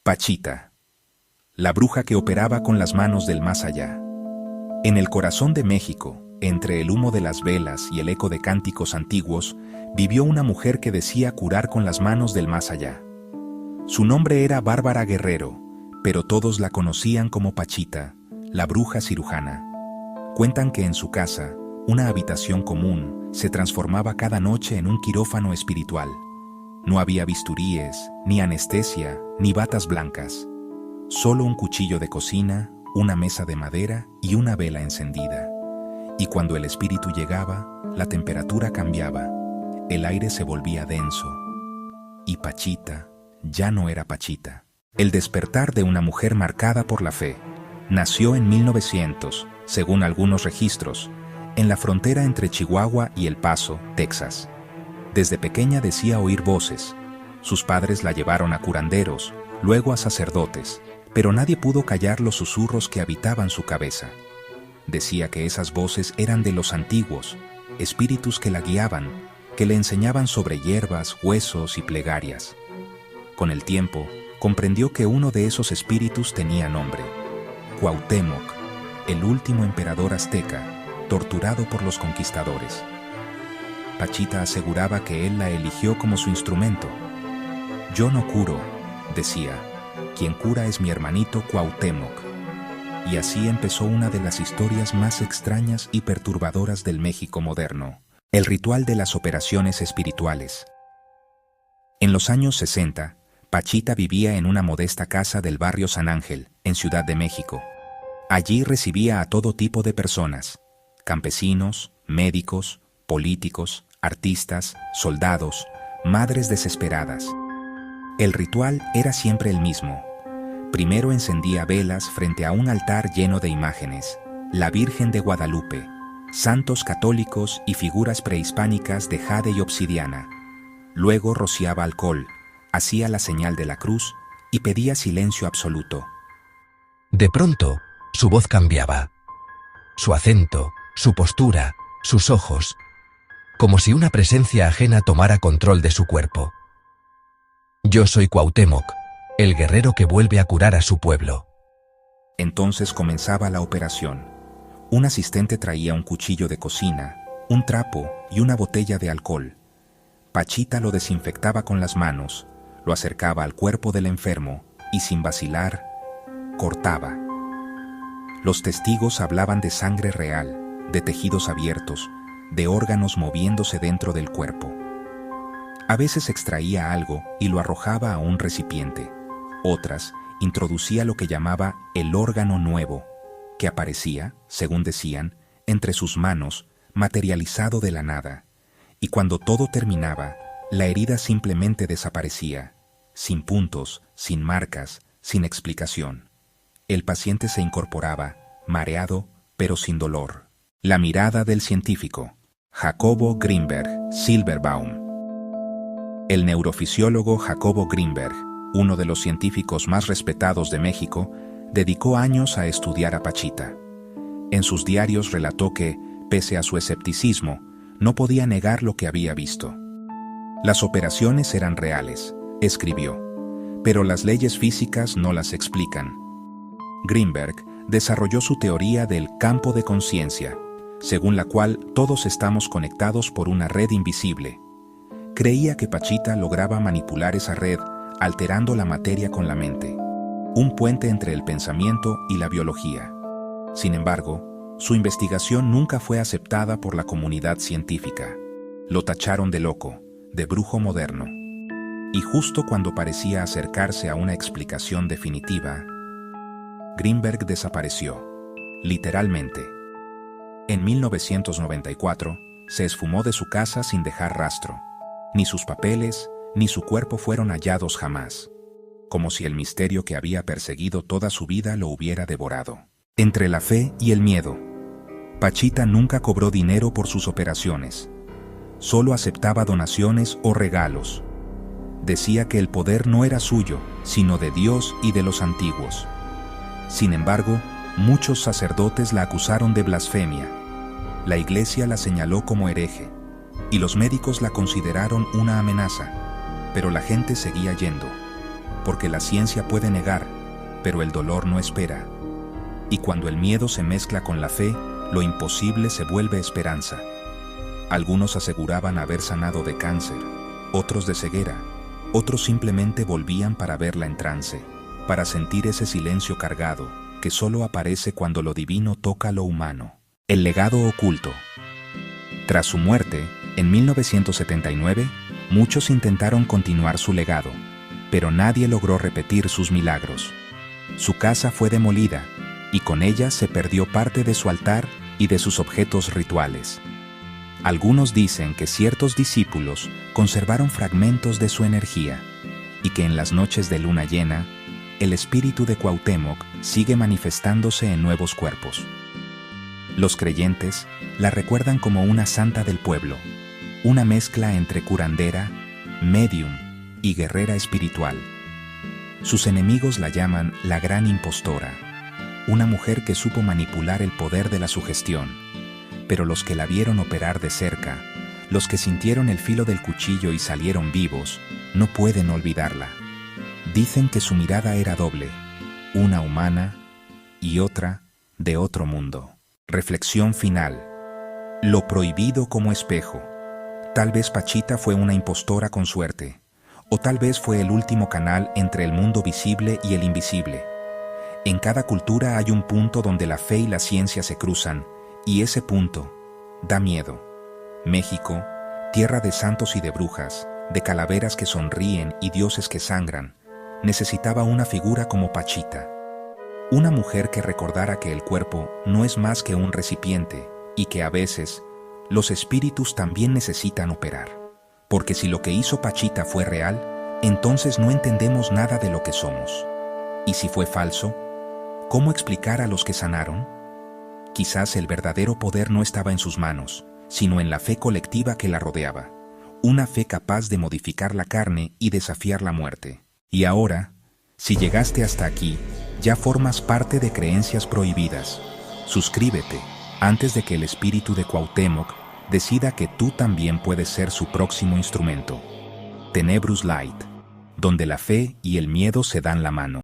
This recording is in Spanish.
Pachita, la bruja que operaba con las manos del más allá. En el corazón de México, entre el humo de las velas y el eco de cánticos antiguos, vivió una mujer que decía curar con las manos del más allá. Su nombre era Bárbara Guerrero, pero todos la conocían como Pachita, la bruja cirujana. Cuentan que en su casa, una habitación común se transformaba cada noche en un quirófano espiritual. No había bisturíes, ni anestesia, ni batas blancas. Solo un cuchillo de cocina, una mesa de madera y una vela encendida. Y cuando el espíritu llegaba, la temperatura cambiaba, el aire se volvía denso. Y Pachita ya no era Pachita. El despertar de una mujer marcada por la fe. Nació en 1900, según algunos registros, en la frontera entre Chihuahua y El Paso, Texas. Desde pequeña decía oír voces. Sus padres la llevaron a curanderos, luego a sacerdotes, pero nadie pudo callar los susurros que habitaban su cabeza. Decía que esas voces eran de los antiguos, espíritus que la guiaban, que le enseñaban sobre hierbas, huesos y plegarias. Con el tiempo, comprendió que uno de esos espíritus tenía nombre: Cuauhtémoc, el último emperador azteca, torturado por los conquistadores. Pachita aseguraba que él la eligió como su instrumento. «Yo no curo», decía, «quien cura es mi hermanito Cuauhtémoc». Y así empezó una de las historias más extrañas y perturbadoras del México moderno: el ritual de las operaciones espirituales. En los años 60, Pachita vivía en una modesta casa del barrio San Ángel, en Ciudad de México. Allí recibía a todo tipo de personas: campesinos, médicos, políticos, artistas, soldados, madres desesperadas. El ritual era siempre el mismo. Primero encendía velas frente a un altar lleno de imágenes: la Virgen de Guadalupe, santos católicos y figuras prehispánicas de jade y obsidiana. Luego rociaba alcohol, hacía la señal de la cruz y pedía silencio absoluto. De pronto, su voz cambiaba. Su acento, su postura, sus ojos, como si una presencia ajena tomara control de su cuerpo. «Yo soy Cuauhtémoc, el guerrero que vuelve a curar a su pueblo». Entonces comenzaba la operación. Un asistente traía un cuchillo de cocina, un trapo y una botella de alcohol. Pachita lo desinfectaba con las manos, lo acercaba al cuerpo del enfermo y, sin vacilar, cortaba. Los testigos hablaban de sangre real, de tejidos abiertos, de órganos moviéndose dentro del cuerpo. A veces extraía algo y lo arrojaba a un recipiente. Otras, introducía lo que llamaba el órgano nuevo, que aparecía, según decían, entre sus manos, materializado de la nada. Y cuando todo terminaba, la herida simplemente desaparecía, sin puntos, sin marcas, sin explicación. El paciente se incorporaba, mareado, pero sin dolor. La mirada del científico, Jacobo Grinberg Silberbaum. El neurofisiólogo Jacobo Grinberg, uno de los científicos más respetados de México, dedicó años a estudiar a Pachita. En sus diarios relató que, pese a su escepticismo, no podía negar lo que había visto. Las operaciones eran reales, escribió, pero las leyes físicas no las explican. Grinberg desarrolló su teoría del campo de conciencia, según la cual todos estamos conectados por una red invisible. Creía que Pachita lograba manipular esa red alterando la materia con la mente, un puente entre el pensamiento y la biología. Sin embargo, su investigación nunca fue aceptada por la comunidad científica. Lo tacharon de loco, de brujo moderno. Y justo cuando parecía acercarse a una explicación definitiva, Grinberg desapareció, literalmente. En 1994, se esfumó de su casa sin dejar rastro. Ni sus papeles, ni su cuerpo fueron hallados jamás, como si el misterio que había perseguido toda su vida lo hubiera devorado. Entre la fe y el miedo, Pachita nunca cobró dinero por sus operaciones. Solo aceptaba donaciones o regalos. Decía que el poder no era suyo, sino de Dios y de los antiguos. Sin embargo, muchos sacerdotes la acusaron de blasfemia. La iglesia la señaló como hereje, y los médicos la consideraron una amenaza, pero la gente seguía yendo. porque la ciencia puede negar, pero el dolor no espera. Y cuando el miedo se mezcla con la fe, lo imposible se vuelve esperanza. Algunos aseguraban haber sanado de cáncer, otros de ceguera, otros simplemente volvían para verla en trance, para sentir ese silencio cargado, que solo aparece cuando lo divino toca lo humano. El legado oculto. Tras su muerte, en 1979, muchos intentaron continuar su legado, pero nadie logró repetir sus milagros. Su casa fue demolida, y con ella se perdió parte de su altar y de sus objetos rituales. Algunos dicen que ciertos discípulos conservaron fragmentos de su energía, y que en las noches de luna llena, el espíritu de Cuauhtémoc sigue manifestándose en nuevos cuerpos. Los creyentes la recuerdan como una santa del pueblo, una mezcla entre curandera, médium y guerrera espiritual. Sus enemigos la llaman la gran impostora, una mujer que supo manipular el poder de la sugestión, pero los que la vieron operar de cerca, los que sintieron el filo del cuchillo y salieron vivos, no pueden olvidarla. Dicen que su mirada era doble, una humana y otra de otro mundo. Reflexión final. Lo prohibido como espejo. Tal vez Pachita fue una impostora con suerte, o tal vez fue el último canal entre el mundo visible y el invisible. En cada cultura hay un punto donde la fe y la ciencia se cruzan, y ese punto da miedo. México, tierra de santos y de brujas, de calaveras que sonríen y dioses que sangran, necesitaba una figura como Pachita. Una mujer que recordara que el cuerpo no es más que un recipiente y que a veces los espíritus también necesitan operar. Porque si lo que hizo Pachita fue real, entonces no entendemos nada de lo que somos. Y si fue falso, ¿cómo explicar a los que sanaron? Quizás el verdadero poder no estaba en sus manos, sino en la fe colectiva que la rodeaba. Una fe capaz de modificar la carne y desafiar la muerte. Y ahora, si llegaste hasta aquí, ya formas parte de Creencias Prohibidas. Suscríbete antes de que el espíritu de Cuauhtémoc decida que tú también puedes ser su próximo instrumento. Tenebrous Light, donde la fe y el miedo se dan la mano.